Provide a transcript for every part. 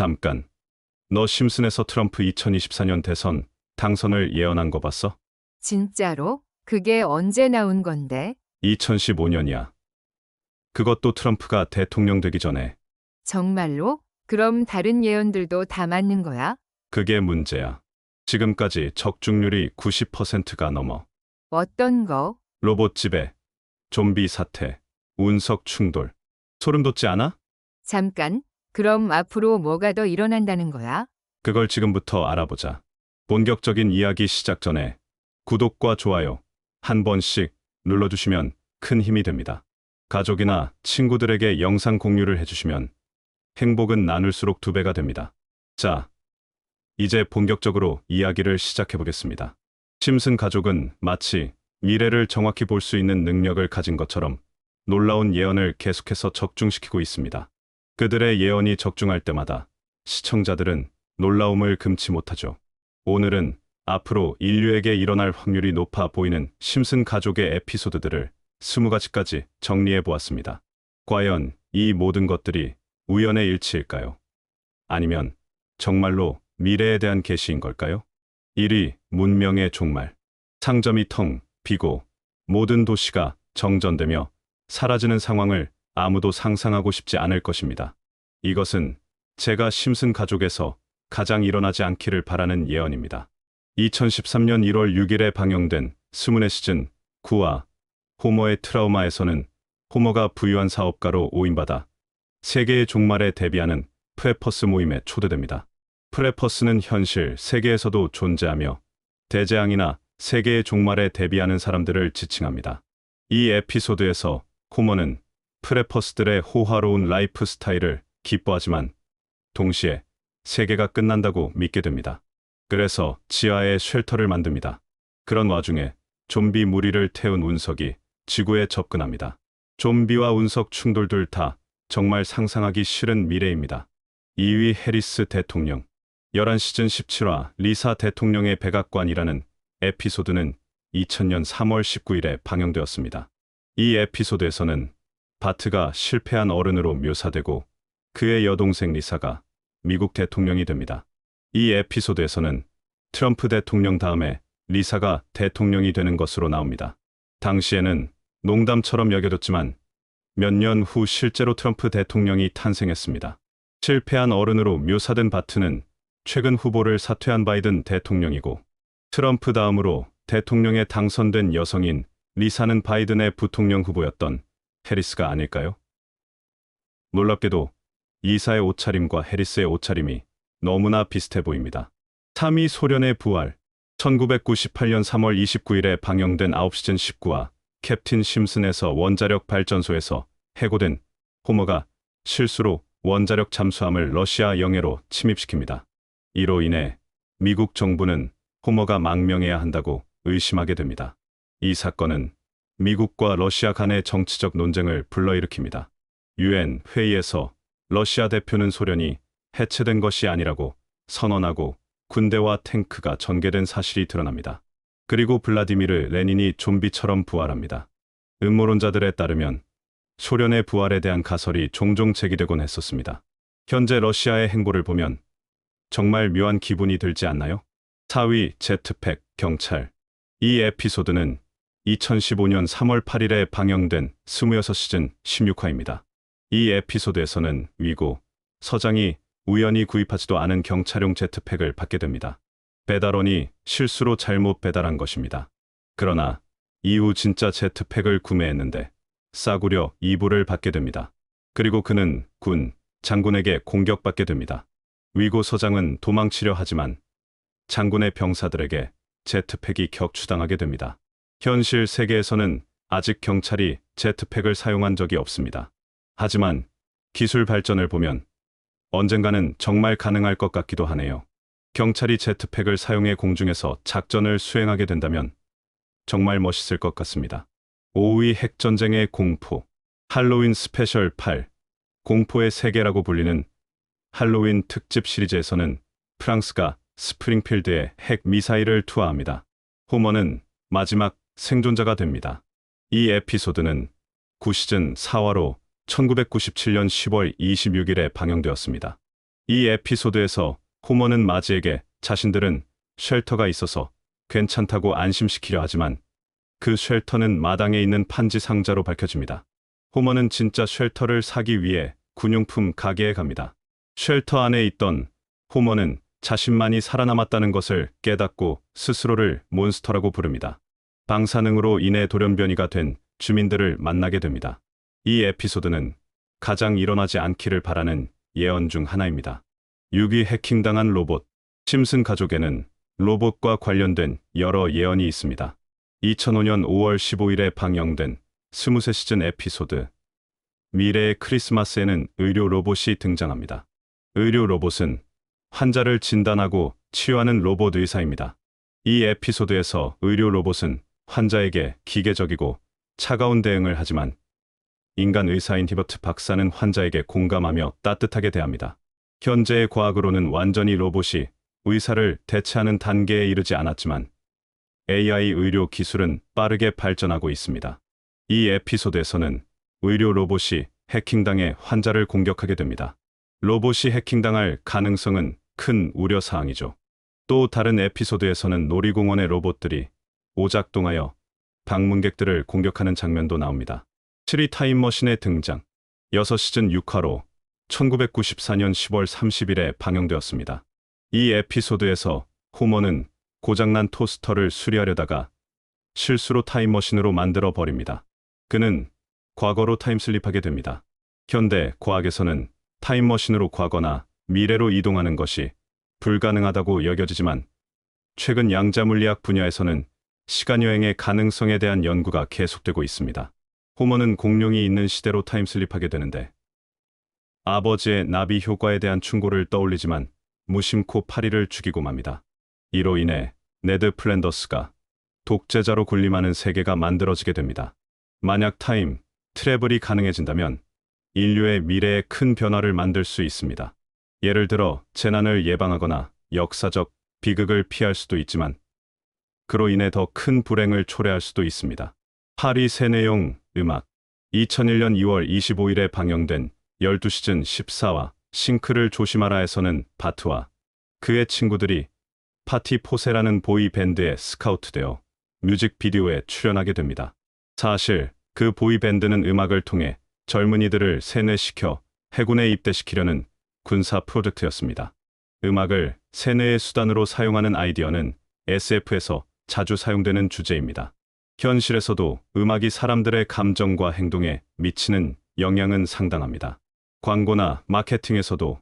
잠깐. 너 심슨에서 트럼프 2024년 대선 당선을 예언한 거 봤어? 진짜로? 그게 언제 나온 건데? 2015년이야. 그것도 트럼프가 대통령 되기 전에. 정말로? 그럼 다른 예언들도 다 맞는 거야? 그게 문제야. 지금까지 적중률이 90%가 넘어. 어떤 거? 로봇 지배, 좀비 사태, 운석 충돌. 소름 돋지 않아? 잠깐. 그럼 앞으로 뭐가 더 일어난다는 거야? 그걸 지금부터 알아보자. 본격적인 이야기 시작 전에 구독과 좋아요 한 번씩 눌러주시면 큰 힘이 됩니다. 가족이나 친구들에게 영상 공유를 해주시면 행복은 나눌수록 2배가 됩니다. 자, 이제 본격적으로 이야기를 시작해 보겠습니다. 심슨 가족은 마치 미래를 정확히 볼 수 있는 능력을 가진 것처럼 놀라운 예언을 계속해서 적중시키고 있습니다. 그들의 예언이 적중할 때마다 시청자들은 놀라움을 금치 못하죠. 오늘은 앞으로 인류에게 일어날 확률이 높아 보이는 심슨 가족의 에피소드들을 20가지까지 정리해 보았습니다. 과연 이 모든 것들이 우연의 일치일까요? 아니면 정말로 미래에 대한 계시인 걸까요? 1위, 문명의 종말. 상점이 텅 비고 모든 도시가 정전되며 사라지는 상황을 아무도 상상하고 싶지 않을 것입니다. 이것은 제가 심슨 가족에서 가장 일어나지 않기를 바라는 예언입니다. 2013년 1월 6일에 방영된 스문의 시즌 9화 호머의 트라우마에서는 호머가 부유한 사업가로 오인받아 세계의 종말에 대비하는 프레퍼스 모임에 초대됩니다. 프레퍼스는 현실 세계에서도 존재하며 대재앙이나 세계의 종말에 대비하는 사람들을 지칭합니다. 이 에피소드에서 호머는 프레퍼스들의 호화로운 라이프 스타일을 기뻐하지만 동시에 세계가 끝난다고 믿게 됩니다. 그래서 지하에 쉘터를 만듭니다. 그런 와중에 좀비 무리를 태운 운석이 지구에 접근합니다. 좀비와 운석 충돌들 다 정말 상상하기 싫은 미래입니다. 2위 해리스 대통령. 11시즌 17화 리사 대통령의 백악관이라는 에피소드는 2000년 3월 19일에 방영되었습니다. 이 에피소드에서는 바트가 실패한 어른으로 묘사되고 그의 여동생 리사가 미국 대통령이 됩니다. 이 에피소드에서는 트럼프 대통령 다음에 리사가 대통령이 되는 것으로 나옵니다. 당시에는 농담처럼 여겨졌지만 몇 년 후 실제로 트럼프 대통령이 탄생했습니다. 실패한 어른으로 묘사된 바트는 최근 후보를 사퇴한 바이든 대통령이고 트럼프 다음으로 대통령에 당선된 여성인 리사는 바이든의 부통령 후보였던 해리스가 아닐까요? 놀랍게도 리사의 옷차림과 해리스의 옷차림이 너무나 비슷해 보입니다. 3위 소련의 부활. 1998년 3월 29일에 방영된 9시즌 19화 캡틴 심슨에서 원자력 발전소에서 해고된 호머가 실수로 원자력 잠수함을 러시아 영해로 침입시킵니다. 이로 인해 미국 정부는 호머가 망명해야 한다고 의심하게 됩니다. 이 사건은 미국과 러시아 간의 정치적 논쟁을 불러일으킵니다. UN 회의에서 러시아 대표는 소련이 해체된 것이 아니라고 선언하고 군대와 탱크가 전개된 사실이 드러납니다. 그리고 블라디미르 레닌이 좀비처럼 부활합니다. 음모론자들에 따르면 소련의 부활에 대한 가설이 종종 제기되곤 했었습니다. 현재 러시아의 행보를 보면 정말 묘한 기분이 들지 않나요? 4위 제트팩 경찰. 이 에피소드는 2015년 3월 8일에 방영된 26시즌 16화입니다. 이 에피소드에서는 위고 서장이 우연히 구입하지도 않은 경찰용 제트팩을 받게 됩니다. 배달원이 실수로 잘못 배달한 것입니다. 그러나 이후 진짜 제트팩을 구매했는데 싸구려 2불을 받게 됩니다. 그리고 그는 장군에게 공격받게 됩니다. 위고 서장은 도망치려 하지만 장군의 병사들에게 제트팩이 격추당하게 됩니다. 현실 세계에서는 아직 경찰이 제트팩을 사용한 적이 없습니다. 하지만 기술 발전을 보면 언젠가는 정말 가능할 것 같기도 하네요. 경찰이 제트팩을 사용해 공중에서 작전을 수행하게 된다면 정말 멋있을 것 같습니다. 5위 핵전쟁의 공포. 할로윈 스페셜 8. 공포의 세계라고 불리는 할로윈 특집 시리즈에서는 프랑스가 스프링필드에 핵 미사일을 투하합니다. 호머는 마지막 생존자가 됩니다. 이 에피소드는 9시즌 4화로 1997년 10월 26일에 방영되었습니다. 이 에피소드에서 호머는 마지에게 자신들은 쉘터가 있어서 괜찮다고 안심시키려 하지만 그 쉘터는 마당에 있는 판지 상자로 밝혀집니다. 호머는 진짜 쉘터를 사기 위해 군용품 가게에 갑니다. 쉘터 안에 있던 호머는 자신만이 살아남았다는 것을 깨닫고 스스로를 몬스터라고 부릅니다. 방사능으로 인해 돌연변이가 된 주민들을 만나게 됩니다. 이 에피소드는 가장 일어나지 않기를 바라는 예언 중 하나입니다. 6위 해킹당한 로봇. 심슨 가족에는 로봇과 관련된 여러 예언이 있습니다. 2005년 5월 15일에 방영된 23 시즌 에피소드 미래의 크리스마스에는 의료 로봇이 등장합니다. 의료 로봇은 환자를 진단하고 치료하는 로봇 의사입니다. 이 에피소드에서 의료 로봇은 환자에게 기계적이고 차가운 대응을 하지만 인간 의사인 히버트 박사는 환자에게 공감하며 따뜻하게 대합니다. 현재의 과학으로는 완전히 로봇이 의사를 대체하는 단계에 이르지 않았지만 AI 의료 기술은 빠르게 발전하고 있습니다. 이 에피소드에서는 의료 로봇이 해킹당해 환자를 공격하게 됩니다. 로봇이 해킹당할 가능성은 큰 우려사항이죠. 또 다른 에피소드에서는 놀이공원의 로봇들이 오작동하여 방문객들을 공격하는 장면도 나옵니다. 7위 타임머신의 등장. 6시즌 6화로 1994년 10월 30일에 방영되었습니다. 이 에피소드에서 호머는 고장난 토스터를 수리하려다가 실수로 타임머신으로 만들어 버립니다. 그는 과거로 타임슬립하게 됩니다. 현대 과학에서는 타임머신으로 과거나 미래로 이동하는 것이 불가능하다고 여겨지지만 최근 양자물리학 분야에서는 시간여행의 가능성에 대한 연구가 계속되고 있습니다. 호머는 공룡이 있는 시대로 타임슬립하게 되는데 아버지의 나비 효과에 대한 충고를 떠올리지만 무심코 파리를 죽이고 맙니다. 이로 인해 네드 플랜더스가 독재자로 군림하는 세계가 만들어지게 됩니다. 만약 타임 트래블이 가능해진다면 인류의 미래에 큰 변화를 만들 수 있습니다. 예를 들어 재난을 예방하거나 역사적 비극을 피할 수도 있지만 그로 인해 더 큰 불행을 초래할 수도 있습니다. 8위 새 내용 음악. 2001년 2월 25일에 방영된 12시즌 14화 싱크를 조심하라에서는 바트와 그의 친구들이 파티 포세라는 보이 밴드에 스카우트되어 뮤직비디오에 출연하게 됩니다. 사실 그 보이 밴드는 음악을 통해 젊은이들을 세뇌시켜 해군에 입대시키려는 군사 프로젝트였습니다. 음악을 세뇌의 수단으로 사용하는 아이디어는 SF에서 자주 사용되는 주제입니다. 현실에서도 음악이 사람들의 감정과 행동에 미치는 영향은 상당합니다. 광고나 마케팅에서도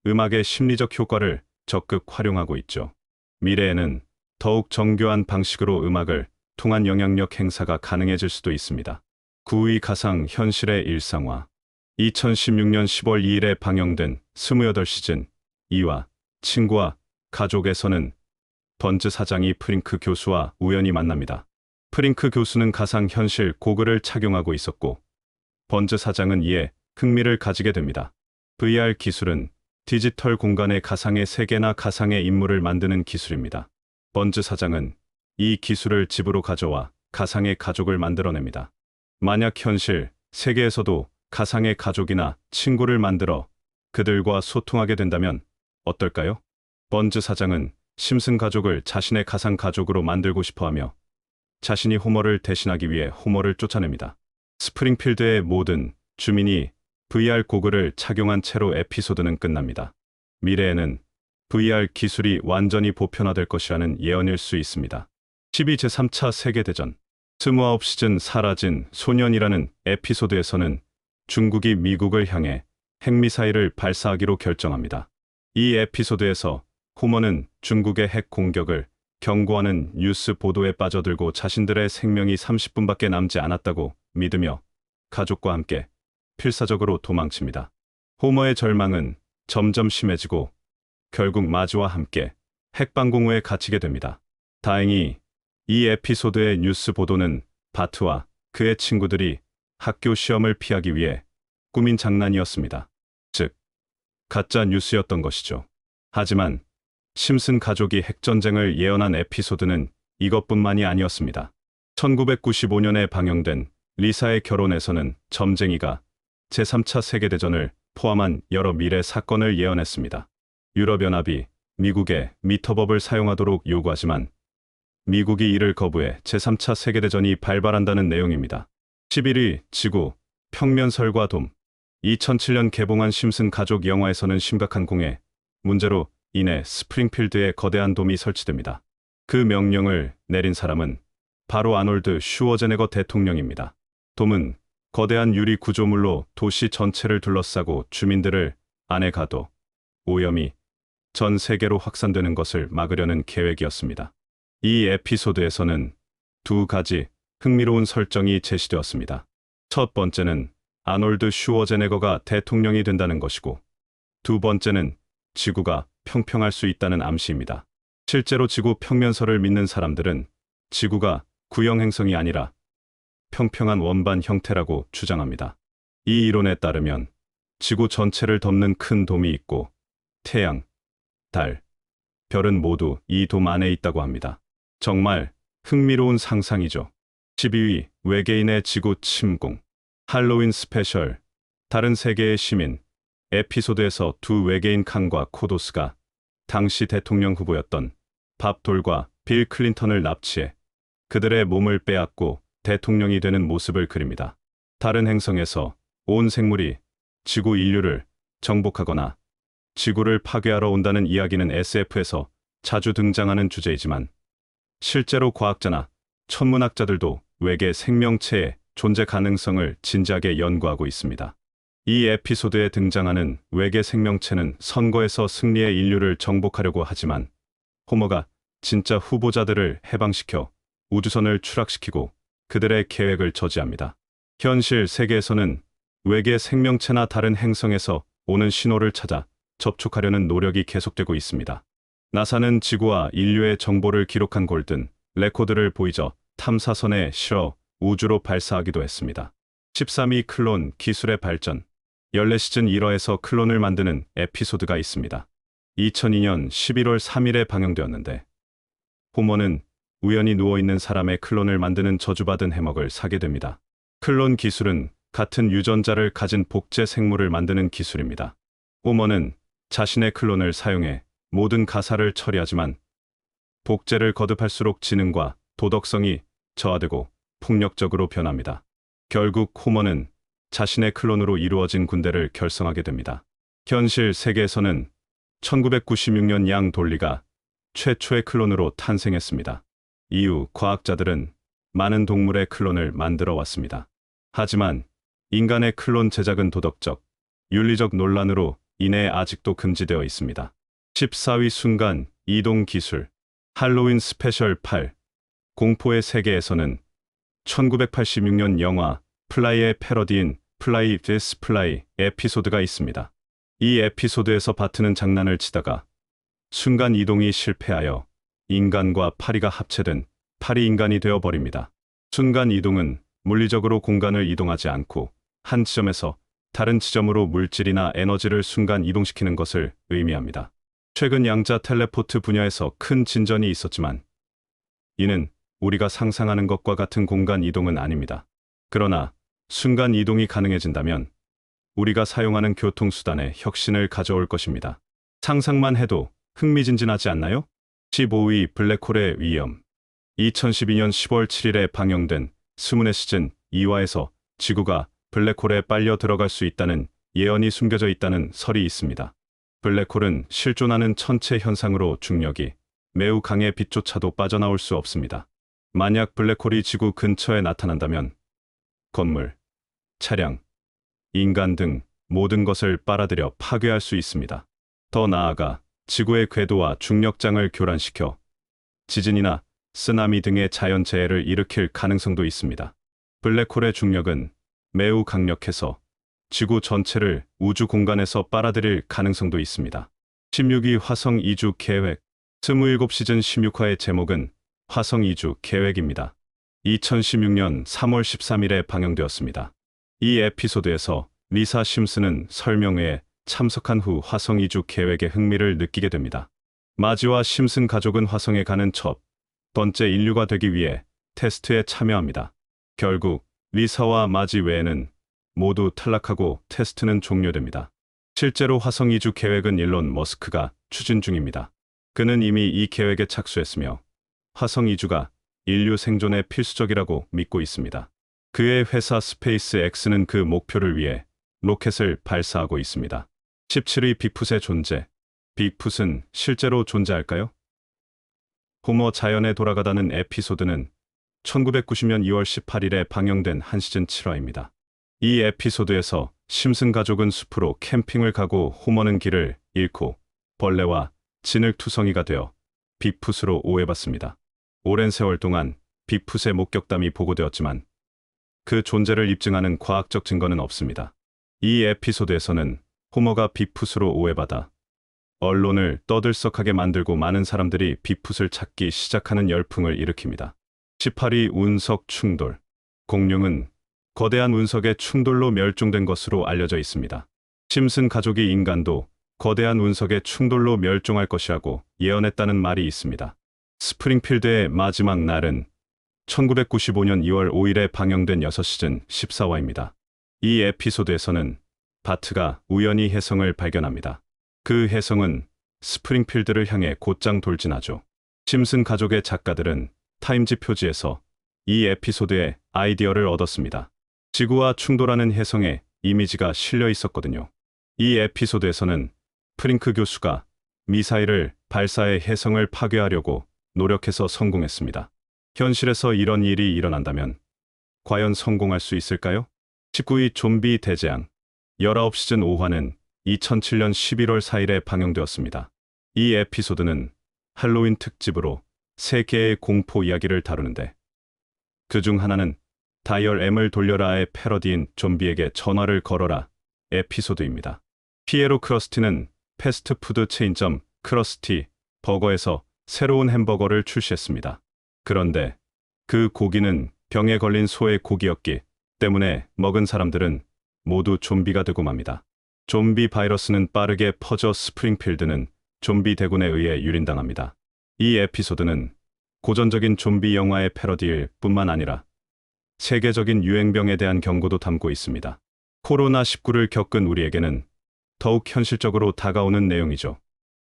음악의 심리적 효과를 적극 활용하고 있죠. 미래에는 더욱 정교한 방식으로 음악을 통한 영향력 행사가 가능해질 수도 있습니다. 9위 가상 현실의 일상화. 2016년 10월 2일에 방영된 28시즌 2화 친구와 가족에서는 번즈 사장이 프링크 교수와 우연히 만납니다. 프링크 교수는 가상현실 고글을 착용하고 있었고 번즈 사장은 이에 흥미를 가지게 됩니다. VR 기술은 디지털 공간의 가상의 세계나 가상의 인물을 만드는 기술입니다. 번즈 사장은 이 기술을 집으로 가져와 가상의 가족을 만들어냅니다. 만약 현실 세계에서도 가상의 가족이나 친구를 만들어 그들과 소통하게 된다면 어떨까요? 번즈 사장은 심슨 가족을 자신의 가상 가족으로 만들고 싶어하며 자신이 호머를 대신하기 위해 호머를 쫓아냅니다. 스프링필드의 모든 주민이 VR 고글을 착용한 채로 에피소드는 끝납니다. 미래에는 VR 기술이 완전히 보편화될 것이라는 예언일 수 있습니다. 12 제3차 세계대전. 29시즌 사라진 소년이라는 에피소드에서는 중국이 미국을 향해 핵미사일을 발사하기로 결정합니다. 이 에피소드에서 호머는 중국의 핵 공격을 경고하는 뉴스 보도에 빠져들고 자신들의 생명이 30분밖에 남지 않았다고 믿으며 가족과 함께 필사적으로 도망칩니다. 호머의 절망은 점점 심해지고 결국 마주와 함께 핵방공호에 갇히게 됩니다. 다행히 이 에피소드의 뉴스 보도는 바트와 그의 친구들이 학교 시험을 피하기 위해 꾸민 장난이었습니다. 즉, 가짜 뉴스였던 것이죠. 하지만 심슨 가족이 핵전쟁을 예언한 에피소드는 이것뿐만이 아니었습니다. 1995년에 방영된 리사의 결혼에서는 점쟁이가 제3차 세계대전을 포함한 여러 미래 사건을 예언했습니다. 유럽연합이 미국에 미터법을 사용하도록 요구하지만 미국이 이를 거부해 제3차 세계대전이 발발한다는 내용입니다. 11위 지구, 평면설과 돔. 2007년 개봉한 심슨 가족 영화에서는 심각한 공해 문제로 인해 스프링필드에 거대한 돔이 설치됩니다. 그 명령을 내린 사람은 바로 아놀드 슈워제네거 대통령입니다. 돔은 거대한 유리 구조물로 도시 전체를 둘러싸고 주민들을 안에 가둬 오염이 전 세계로 확산되는 것을 막으려는 계획이었습니다. 이 에피소드에서는 두 가지 흥미로운 설정이 제시되었습니다. 첫 번째는 아놀드 슈워제네거가 대통령이 된다는 것이고, 두 번째는 지구가 평평할 수 있다는 암시입니다. 실제로 지구 평면설을 믿는 사람들은 지구가 구형 행성이 아니라 평평한 원반 형태라고 주장합니다. 이 이론에 따르면 지구 전체를 덮는 큰 돔이 있고 태양, 달, 별은 모두 이 돔 안에 있다고 합니다. 정말 흥미로운 상상이죠. 12위 외계인의 지구 침공. 할로윈 스페셜. 다른 세계의 시민. 에피소드에서 두 외계인 칸과 코도스가 당시 대통령 후보였던 밥 돌과 빌 클린턴을 납치해 그들의 몸을 빼앗고 대통령이 되는 모습을 그립니다. 다른 행성에서 온 생물이 지구 인류를 정복하거나 지구를 파괴하러 온다는 이야기는 SF에서 자주 등장하는 주제이지만 실제로 과학자나 천문학자들도 외계 생명체의 존재 가능성을 진지하게 연구하고 있습니다. 이 에피소드에 등장하는 외계 생명체는 선거에서 승리해 인류를 정복하려고 하지만 호머가 진짜 후보자들을 해방시켜 우주선을 추락시키고 그들의 계획을 저지합니다. 현실 세계에서는 외계 생명체나 다른 행성에서 오는 신호를 찾아 접촉하려는 노력이 계속되고 있습니다. 나사는 지구와 인류의 정보를 기록한 골든 레코드를 보이저 탐사선에 실어 우주로 발사하기도 했습니다. 13위 클론 기술의 발전. 14시즌 1화에서 클론을 만드는 에피소드가 있습니다. 2002년 11월 3일에 방영되었는데 호머는 우연히 누워있는 사람의 클론을 만드는 저주받은 해먹을 사게 됩니다. 클론 기술은 같은 유전자를 가진 복제 생물을 만드는 기술입니다. 호머는 자신의 클론을 사용해 모든 가사를 처리하지만 복제를 거듭할수록 지능과 도덕성이 저하되고 폭력적으로 변합니다. 결국 호머는 자신의 클론으로 이루어진 군대를 결성하게 됩니다. 현실 세계에서는 1996년 양 돌리가 최초의 클론으로 탄생했습니다. 이후 과학자들은 많은 동물의 클론을 만들어 왔습니다. 하지만 인간의 클론 제작은 도덕적, 윤리적 논란으로 인해 아직도 금지되어 있습니다. 14위 순간 이동 기술. 할로윈 스페셜 8. 공포의 세계에서는 1986년 영화 플라이의 패러디인 플라이 디스 플라이 에피소드가 있습니다. 이 에피소드에서 바트는 장난을 치다가 순간 이동이 실패하여 인간과 파리가 합체된 파리 인간이 되어버립니다. 순간 이동은 물리적으로 공간을 이동하지 않고 한 지점에서 다른 지점으로 물질이나 에너지를 순간 이동시키는 것을 의미합니다. 최근 양자 텔레포트 분야에서 큰 진전이 있었지만 이는 우리가 상상하는 것과 같은 공간 이동은 아닙니다. 그러나 순간 이동이 가능해진다면 우리가 사용하는 교통수단에 혁신을 가져올 것입니다. 상상만 해도 흥미진진하지 않나요? 15위 블랙홀의 위험. 2012년 10월 7일에 방영된 스문의 시즌 2화에서 지구가 블랙홀에 빨려 들어갈 수 있다는 예언이 숨겨져 있다는 설이 있습니다. 블랙홀은 실존하는 천체 현상으로 중력이 매우 강해 빛조차도 빠져나올 수 없습니다. 만약 블랙홀이 지구 근처에 나타난다면 건물, 차량, 인간 등 모든 것을 빨아들여 파괴할 수 있습니다. 더 나아가 지구의 궤도와 중력장을 교란시켜 지진이나 쓰나미 등의 자연재해를 일으킬 가능성도 있습니다. 블랙홀의 중력은 매우 강력해서 지구 전체를 우주 공간에서 빨아들일 가능성도 있습니다. 16위 화성 이주 계획. 27시즌 16화의 제목은 화성 이주 계획입니다. 2016년 3월 13일에 방영되었습니다. 이 에피소드에서 리사 심슨은 설명회에 참석한 후 화성 이주 계획에 흥미를 느끼게 됩니다. 마지와 심슨 가족은 화성에 가는 첫 번째 인류가 되기 위해 테스트에 참여합니다. 결국 리사와 마지 외에는 모두 탈락하고 테스트는 종료됩니다. 실제로 화성 이주 계획은 일론 머스크가 추진 중입니다. 그는 이미 이 계획에 착수했으며 화성 이주가 인류 생존에 필수적이라고 믿고 있습니다. 그의 회사 스페이스X는 그 목표를 위해 로켓을 발사하고 있습니다. 17위 빅풋의 존재. 빅풋은 실제로 존재할까요? 호머 자연에 돌아가다는 에피소드는 1990년 2월 18일에 방영된 한 시즌 7화입니다. 이 에피소드에서 심슨 가족은 숲으로 캠핑을 가고 호머는 길을 잃고 벌레와 진흙투성이가 되어 빅풋으로 오해받습니다. 오랜 세월 동안 빅풋의 목격담이 보고되었지만 그 존재를 입증하는 과학적 증거는 없습니다. 이 에피소드에서는 호머가 빅풋으로 오해받아 언론을 떠들썩하게 만들고 많은 사람들이 빅풋을 찾기 시작하는 열풍을 일으킵니다. 18위 운석 충돌. 공룡은 거대한 운석의 충돌로 멸종된 것으로 알려져 있습니다. 심슨 가족이 인간도 거대한 운석의 충돌로 멸종할 것이라고 예언했다는 말이 있습니다. 스프링필드의 마지막 날은 1995년 2월 5일에 방영된 6시즌 14화입니다. 이 에피소드에서는 바트가 우연히 혜성을 발견합니다. 그 혜성은 스프링필드를 향해 곧장 돌진하죠. 심슨 가족의 작가들은 타임지 표지에서 이 에피소드의 아이디어를 얻었습니다. 지구와 충돌하는 혜성에 이미지가 실려 있었거든요. 이 에피소드에서는 프링크 교수가 미사일을 발사해 혜성을 파괴하려고 노력해서 성공했습니다. 현실에서 이런 일이 일어난다면 과연 성공할 수 있을까요? 19위 좀비 대재앙. 19시즌 5화는 2007년 11월 4일에 방영되었습니다. 이 에피소드는 할로윈 특집으로 3개의 공포 이야기를 다루는데 그중 하나는 다이얼 M을 돌려라의 패러디인 좀비에게 전화를 걸어라 에피소드입니다. 피에로 크러스티는 패스트푸드 체인점 크러스티 버거에서 새로운 햄버거를 출시했습니다. 그런데 그 고기는 병에 걸린 소의 고기였기 때문에 먹은 사람들은 모두 좀비가 되고 맙니다. 좀비 바이러스는 빠르게 퍼져 스프링필드는 좀비 대군에 의해 유린당합니다. 이 에피소드는 고전적인 좀비 영화의 패러디일 뿐만 아니라 세계적인 유행병에 대한 경고도 담고 있습니다. 코로나19를 겪은 우리에게는 더욱 현실적으로 다가오는 내용이죠.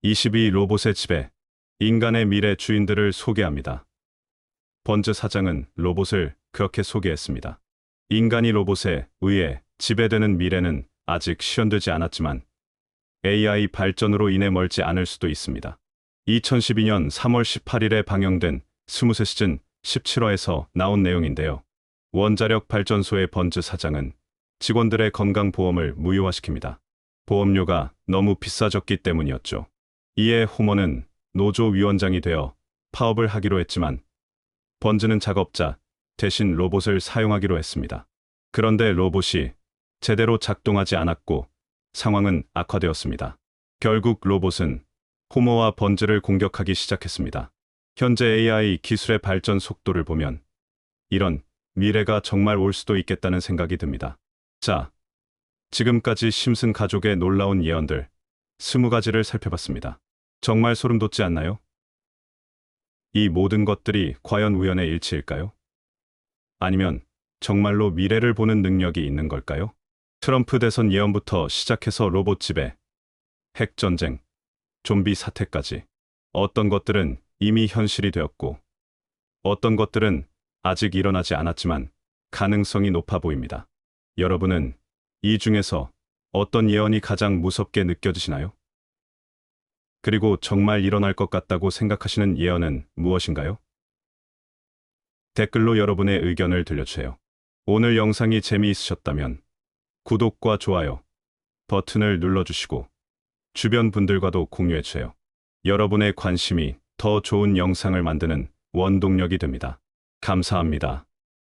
22 로봇의 지배. 인간의 미래 주인들을 소개합니다. 번즈 사장은 로봇을 그렇게 소개했습니다. 인간이 로봇에 의해 지배되는 미래는 아직 실현되지 않았지만 AI 발전으로 인해 멀지 않을 수도 있습니다. 2012년 3월 18일에 방영된 23시즌 17화에서 나온 내용인데요. 원자력 발전소의 번즈 사장은 직원들의 건강보험을 무효화시킵니다. 보험료가 너무 비싸졌기 때문이었죠. 이에 호머는 노조 위원장이 되어 파업을 하기로 했지만 번즈는 작업자 대신 로봇을 사용하기로 했습니다. 그런데 로봇이 제대로 작동하지 않았고 상황은 악화되었습니다. 결국 로봇은 호머와 번즈를 공격하기 시작했습니다. 현재 AI 기술의 발전 속도를 보면 이런 미래가 정말 올 수도 있겠다는 생각이 듭니다. 자, 지금까지 심슨 가족의 놀라운 예언들 20가지를 살펴봤습니다. 정말 소름 돋지 않나요? 이 모든 것들이 과연 우연의 일치일까요? 아니면 정말로 미래를 보는 능력이 있는 걸까요? 트럼프 대선 예언부터 시작해서 로봇 지배, 핵전쟁, 좀비 사태까지 어떤 것들은 이미 현실이 되었고 어떤 것들은 아직 일어나지 않았지만 가능성이 높아 보입니다. 여러분은 이 중에서 어떤 예언이 가장 무섭게 느껴지시나요? 그리고 정말 일어날 것 같다고 생각하시는 예언은 무엇인가요? 댓글로 여러분의 의견을 들려주세요. 오늘 영상이 재미있으셨다면 구독과 좋아요 버튼을 눌러주시고 주변 분들과도 공유해주세요. 여러분의 관심이 더 좋은 영상을 만드는 원동력이 됩니다. 감사합니다.